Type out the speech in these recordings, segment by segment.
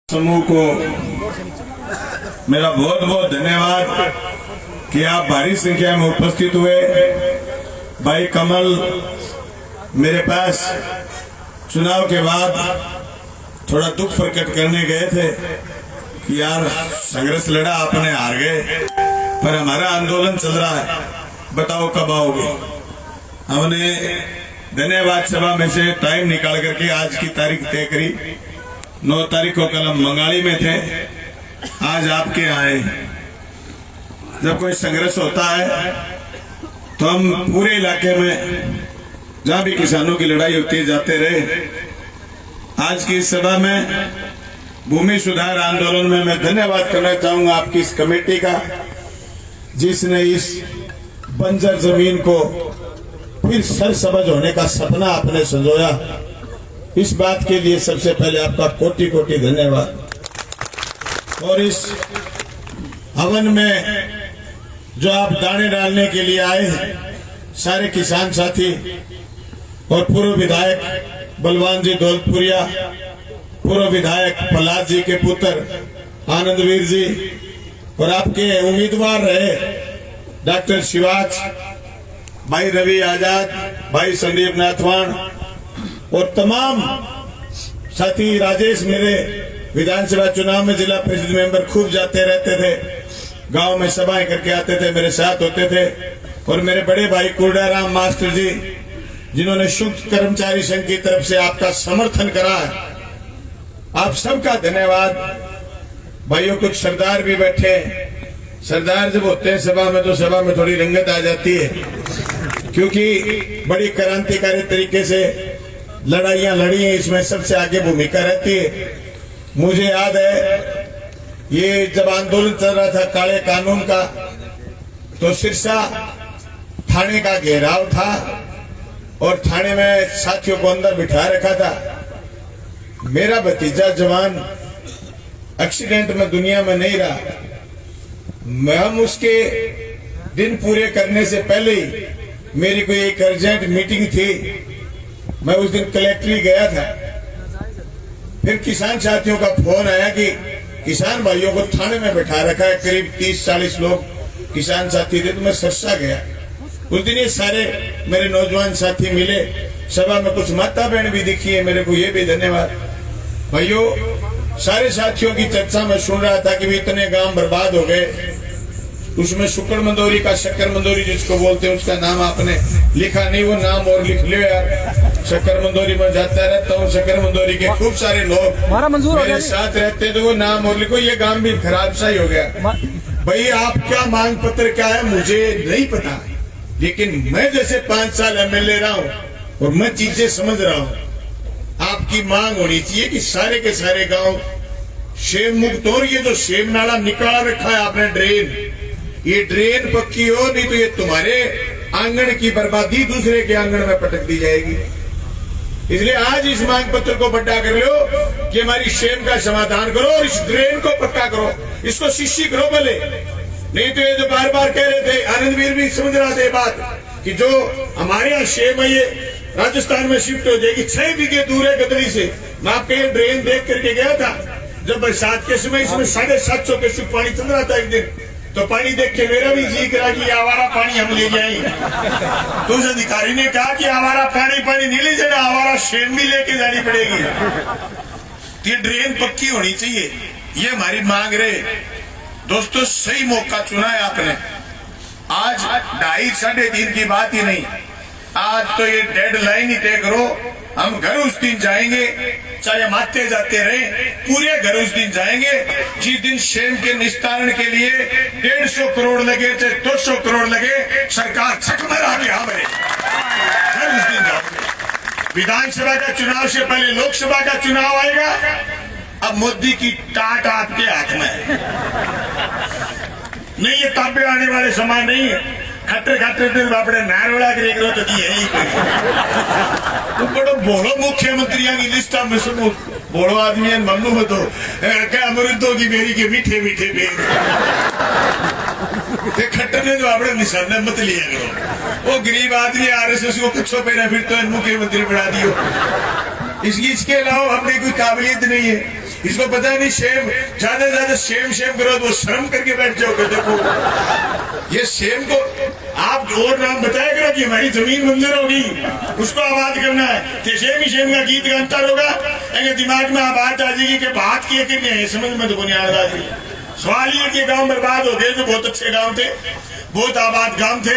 समूह को मेरा बहुत बहुत धन्यवाद कि आप भारी संख्या में उपस्थित हुए। भाई कमल मेरे पास चुनाव के बाद थोड़ा दुख प्रकट करने गए थे कि यार संघर्ष लड़ा, आपने हार गए, पर हमारा आंदोलन चल रहा है, बताओ कब आओगे। हमने धन्यवाद सभा में से टाइम निकाल करके आज की तारीख तय करी। 9 तारीख को कल हम मंगाली में थे, आज आपके आए। जब कोई संघर्ष होता है तो हम पूरे इलाके में जहां भी किसानों की लड़ाई होती है जाते रहे। आज की इस सभा में भूमि सुधार आंदोलन में मैं धन्यवाद करना चाहूंगा आपकी इस कमेटी का, जिसने इस बंजर जमीन को फिर सरसब्ज होने का सपना आपने संजोया। इस बात के लिए सबसे पहले आपका कोटि कोटि धन्यवाद। और इस हवन में जो आप दाने डालने के लिए आए हैं, सारे किसान साथी और पूर्व विधायक बलवान जी दौलतपुरिया, पूर्व विधायक प्रहलाद जी के पुत्र आनंदवीर जी, और आपके उम्मीदवार रहे डॉक्टर शिवाज, भाई रवि आजाद, भाई संदीप नाथवान और तमाम साथी। राजेश मेरे विधानसभा चुनाव में जिला परिषद मेंबर खूब जाते रहते थे, गांव में सभाएं करके आते थे, मेरे साथ होते थे। और मेरे बड़े भाई कुर्डाराम मास्टर जी, जिन्होंने शुद्ध कर्मचारी संघ की तरफ से आपका समर्थन करा है, आप सबका धन्यवाद। भाइयों, कुछ सरदार भी बैठे। सरदार जब होते हैं सभा में तो सभा में थोड़ी रंगत आ जाती है, क्योंकि बड़ी क्रांतिकारी तरीके से लड़ाइयां लड़ी हैं, इसमें सबसे आगे भूमिका रहती है। मुझे याद है ये जब आंदोलन चल रहा था काले कानून का, तो सिरसा थाने का घेराव था और थाने में साथियों को अंदर बिठा रखा था। मेरा भतीजा जवान एक्सीडेंट में दुनिया में नहीं रहा। हम उसके दिन पूरे करने से पहले ही मेरी कोई एक अर्जेंट मीटिंग थी, मैं उस दिन कलेक्ट्री गया था। फिर किसान साथियों का फोन आया कि किसान भाइयों को थाने में बैठा रखा है, करीब 30-40 लोग किसान साथी थे। तो मैं सरसा गया। उस दिन ये सारे मेरे नौजवान साथी मिले, सभा में कुछ माता बहन भी दिखी है, मेरे को ये भी धन्यवाद। भाइयों, सारे साथियों की चर्चा में सुन रहा था कि भी इतने गांव बर्बाद हो गए। उसमें शुक्र मंदोरी का शक्कर मंदोरी जिसको बोलते हैं, उसका नाम आपने लिखा नहीं, वो नाम और लिख लियो यार। शक्कर मंदोरी में जाता रहता हूँ, शक्कर मंदोरी के खूब सारे लोग मेरे साथ रहते हैं, तो वो नाम और लिखो। ये काम भी खराब सा ही हो गया। भाई, आपका मांग पत्र क्या है मुझे नहीं पता, लेकिन मैं जैसे 5 साल एमएलए रहा हूँ और मैं चीजें समझ रहा हूँ। आपकी मांग होनी चाहिए कि सारे के सारे गाँव शेम मुक्त हो। ये जो शेम नाला निकाल रखा है आपने, ड्रेन, ये ड्रेन पक्की हो, नहीं तो ये तुम्हारे आंगन की बर्बादी दूसरे के आंगन में पटक दी जाएगी। इसलिए आज इस मांग पत्र को बड़ा कर लो कि हमारी शेम का समाधान करो और इस ड्रेन को पक्का करो, इसको शिशी करो भले। नहीं तो ये जो बार बार कह रहे थे, आनंदवीर भी समझ रहा था बात कि जो हमारे यहाँ शेम है ये राजस्थान में शिफ्ट हो जाएगी। 6 बीघे दूर है गदरी से। मैं आपके ये ड्रेन देख करके गया था जब बरसात के समय, इसमें 750 क्यूसेक पानी चल रहा था एक दिन। तो पानी देख के मेरा भी जी करा कि आवारा पानी हम ले जाएंगे। तो उस अधिकारी ने कहा कि आवारा पानी नहीं ले जाना, आवारा शेम भी लेके जानी पड़ेगी। ये ड्रेन पक्की होनी चाहिए, ये हमारी मांग रहे। दोस्तों, सही मौका चुना है आपने। आज 2.5-3.5 की बात ही नहीं, आज तो ये डेडलाइन ही तय करो। हम घर उस दिन जाएंगे, चाहे हम आते जाते रहे, पूरे घर उस दिन जाएंगे जिस दिन शेम के निस्तारण के लिए 150 करोड़ लगे, चाहे 200 करोड़ लगे, सरकार छक में आगे हमारे घर उस दिन जाओगे। विधानसभा का चुनाव से पहले लोकसभा का चुनाव आएगा। अब मोदी की टाट आपके हाथ में है। नहीं, ये ताबे आने वाले समय नहीं है। खट्टे दिन अपने नारोड़ा के एक तो यही तो बड़ो बोलो मुख्यमंत्री की लिस्ट में सुनो, बोलो आदमी मम्मू में तो अमृतों की मेरी के मीठे मीठे बेर खट्टर ने जो अपने निशाना मत लिया करो। वो गरीब आदमी आरएसएस को कच्छो पहना फिर तो मुख्यमंत्री बना दियो। इसके अलावा अपनी कोई काबिलियत नहीं है। इसको पता नहीं शेम ज्यादा ज्यादा शेम करो तो शर्म करके बैठ जाओगे। देखो ये शेम को आप और नाम बताया करो कि हमारी जमीन मंजूर होगी, उसको आबाद करना है। तो शेम का गीत गाता होगा, अगर दिमाग में बात आ जाएगी कि बात किए कि नहीं, समझ में तो नहीं आ रहा। सवाल ये कि गांव बर्बाद हो गए, जो बहुत अच्छे गांव थे, बहुत आबाद गांव थे,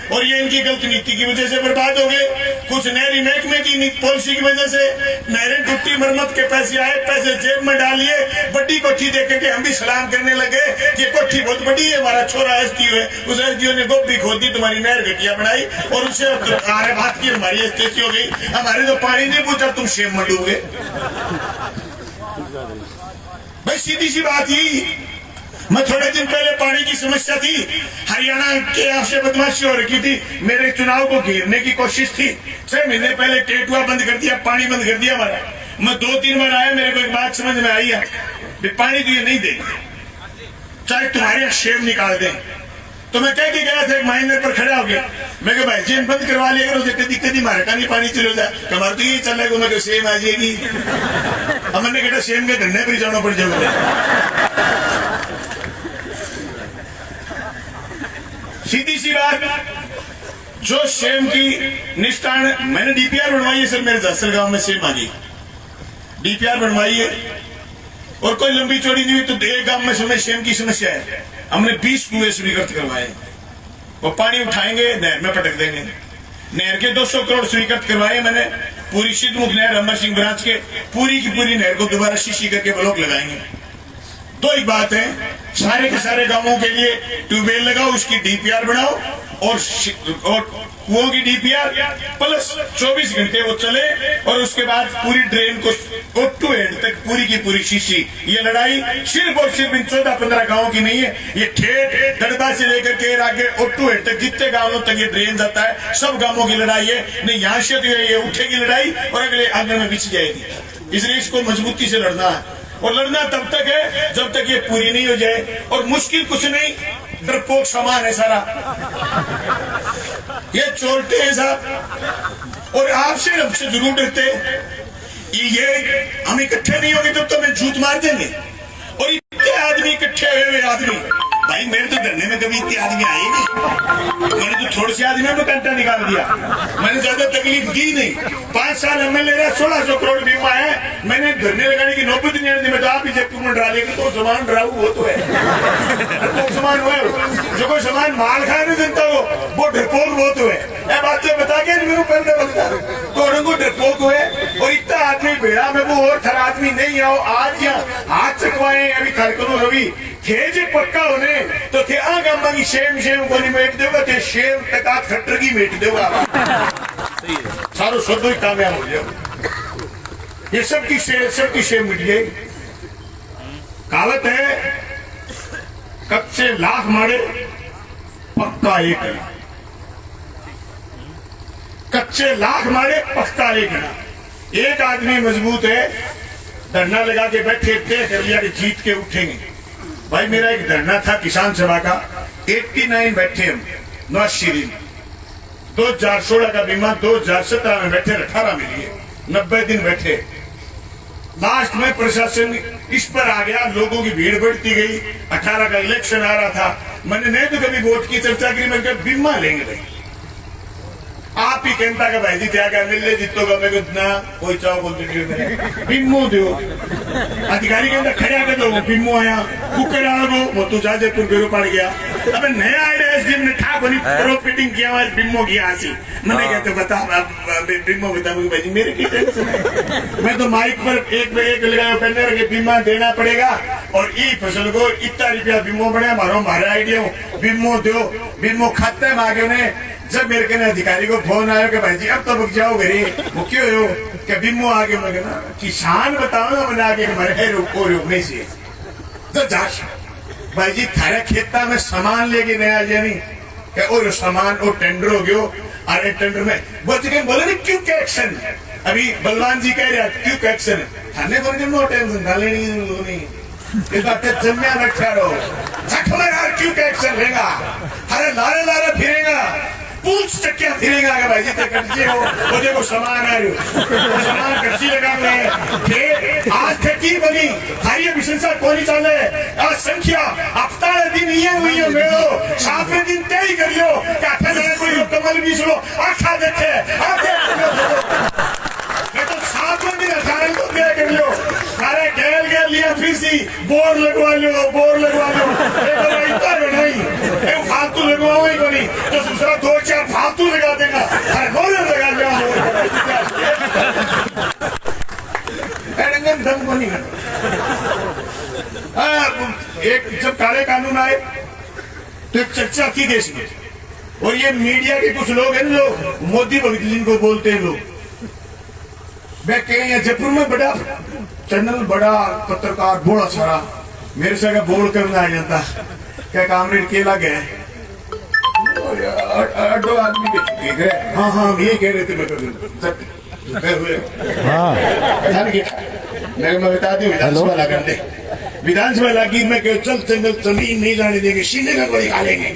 और ये इनकी गलत नीति की वजह से बर्बाद हो गए। कुछ नहरी महकमे की पॉलिसी की वजह से नहरें टूटी, मरम्मत के पैसे आए, पैसे जेब में डालिए, बड़ी कोठी देख के हम भी सलाम करने लगे कि कोठी बहुत बड़ी है, हमारा छोरा एसडीओ है, उस एसडीओ ने गोभी खोदी, तुम्हारी नहर घटिया बनाई, और उससे आरे बात की हमारी स्थिति हो गई। हमारे तो पानी नहीं पूछा, तुम शेम में डूब गए। भाई सीधी सी बात ही। मैं थोड़े दिन पहले पानी की समस्या थी, हरियाणा के आपसे बदमाशी हो रखी थी, मेरे चुनाव को घेरने की कोशिश थी। 6 महीने पहले टेटुआ बंद कर दिया, पानी बंद कर दिया हमारा। मैं 2-3 बार आया, मेरे को एक बात समझ में आई है, पानी तो ये नहीं देंगे, चाहे तुम्हारे शेम निकाल दें। तो मैं कह के गया था, एक महीने पर खड़ा हो गया, मैं कहा भाई चेन बंद करवा लिया करो, कदी मारे का नहीं पानी चलो जाए, कमर तो यही चल रहा है, सेम आ जाएगी। हमने कहता सेम के धंधे पर जाना पड़ जाएगा। सीधी सी बात, जो सेम की निष्ठान, मैंने डीपीआर बनवाई है सर, मेरे दसल गांव में सेम आ गई, डीपीआर बनवाई है, और कोई लंबी चौड़ी नहीं हुई। तो एक गांव में समय सेम की समस्या है, हमने 20 कुएं स्वीकृत करवाए, वो पानी उठाएंगे नहर में पटक देंगे। नहर के 200 करोड़ स्वीकृत करवाए मैंने, पूरी सिद्धमुख नहर अमर सिंह ब्रांच के पूरी की पूरी नहर को दोबारा शीशी करके ब्लॉक लगाएंगे। तो एक बात है, सारे के सारे गांवों के लिए ट्यूबवेल लगाओ, उसकी डीपीआर बनाओ, और कुओं की डीपीआर प्लस 24 घंटे वो चले, और उसके बाद पूरी ड्रेन को टू एंड तक पूरी की पूरी शीशी। ये लड़ाई सिर्फ और सिर्फ इन 14-15 गांवों की नहीं है, ये ठेठ दड़बा से लेकर के आगे टू एंड तक जितने गांवों तक ये ड्रेन जाता है, सब गांवों की लड़ाई है। नहीं यहाँ से तो ये उठेगी लड़ाई और अगले आगे में बिछ जाएगी, इसलिए इसको मजबूती से लड़ना है। और लड़ना तब तक है जब तक ये पूरी नहीं हो जाए, और मुश्किल कुछ नहीं, डरपोक सामान है सारा, ये चोरते हैं साहब, और आपसे हमसे जरूर डरते। ये हम इकट्ठे नहीं होंगे तब तो हमें झूठ मार देंगे, और इतने आदमी इकट्ठे हुए आदमी, भाई मेरे तो धरने में कभी इतने आदमी आए नहीं, मैंने तो थोड़े से आदमी में कंटा निकाल दिया, मैंने ज्यादा तकलीफ दी नहीं। 5 साल एमएलए रहा, 1600 करोड़ बीमा है, मैंने धरने लगाने की नौबत नहीं आने दी। मैं तो आप ही जब तुम डालेंगे तो सामान डराऊ वो तो है, तो सामान हुआ जो कोई सामान माल खा नहीं देता वो डरपोक बहुत हुए। ये बात तो बता के मेरे ऊपर तो उनको डरपोक हुए, और इतना आदमी भेड़ा में वो और थर आदमी नहीं आओ आज यहाँ हाथ चकवाए, अभी खर करो रवि थे जे पक्का होने तो थे आगा की शेम को नहीं मेट देगा, थे शेम टका खट्टर की मेट देगा, सारो शब्द ही कामयाब हो जाओ। ये सबकी शेम मिट गई। कहावत है, कच्चे लाख मारे पक्का एक है, कच्चे लाख मारे पक्का एक है। एक आदमी मजबूत है, धरना लगा के बैठे, तय कर लिया कि जीत के उठेंगे। भाई मेरा एक धरना था किसान सभा का, 89 बैठे हम 89 दिन, 2016 का बीमा 2017 में बैठे, 18 में लिए, 90 दिन बैठे। लास्ट में प्रशासन इस पर आ गया, लोगों की भीड़ बढ़ती गई, 18 का इलेक्शन आ रहा था, मैंने नहीं तो कभी वोट की चर्चा की, मैंने कहा बीमा लेंगे भाई, आप ही कहता का भाई जी क्या क्या मिल जीतो का, मेरे को ना कोई चाहो बोलते बिम्मो दो, अधिकारी कहता खड़ा कर दो, बिम्मो आया कुकर आ गो वो तो जा तुम बेरो पड़ गया। अब नया आइडिया एसडीएम ने ठा बनी प्रोफिटिंग किया हुआ बिम्मो की आसी, मैंने कहते बता बिम्मो बता भाई जी मेरे की टेंशन है, मैं तो माइक पर एक लगाया बैनर के बीमा देना पड़ेगा, और ई फसल को इतना रुपया बिम्मो बने, हमारा आइडिया बिम्मो दो, बिम्मो खाते में आगे उन्हें। जब मेरे कहने अधिकारी को फोन आया कि भाई जी अब तो रुक जाओ घरे, वो क्यों हो क्या बिम्मो आगे, मैं ना किसान बताओ ना, मैंने आगे मरे रुको रुकने से तो जा भाई जी थारे खेता में सामान लेके नया जानी क्या, और सामान वो टेंडर हो गयो, अरे टेंडर में बच गए, बोले नहीं क्यों क्या एक्शन, अभी बलवान जी कह रहे क्यों क्या एक्शन है, थाने को नो टेंशन डाले नहीं जम्या रखा रहो, क्यों क्या एक्शन लेगा, अरे लारे लारे फिरेगा, पूछ चक्किया फिरेगा अगर भाई जितने कच्चे हो वो देखो सामान आ रही हो सामान कच्ची लगा रहे हैं आज तक की बनी हरिया विशेषा कोनी चाले आज संख्या हफ्ता दिन ये हुई है मेलो सातवें दिन तय करियो काठे में कोई कमल भी सुनो आखा देखे आखे मैं तो सातवें दिन 18 को तय करियो अरे खेल के लिया फिर सी बोर लगवा लो नहीं फालतू लगवाओ ही को नहीं तो दूसरा 2-4 फालतू लगा देगा अरे बोले लगा दम को नहीं एक जब काले कानून आए तो एक चर्चा की देश में और ये मीडिया के कुछ लोग हैं जो मोदी भगत जिनको बोलते हैं लोग मैं कह जयपुर में बड़ा चैनल बड़ा पत्रकार बड़ा सारा मेरे से अगर बोल करना आ जाता क्या कामरेड केला गए अड्डो आदमी देख रहे हाँ ये कह रहे थे मैं बता दूं विधानसभा लगा दे विधानसभा लगी मैं चल जमीन नहीं जाने देंगे सीने में बड़ी खा लेंगे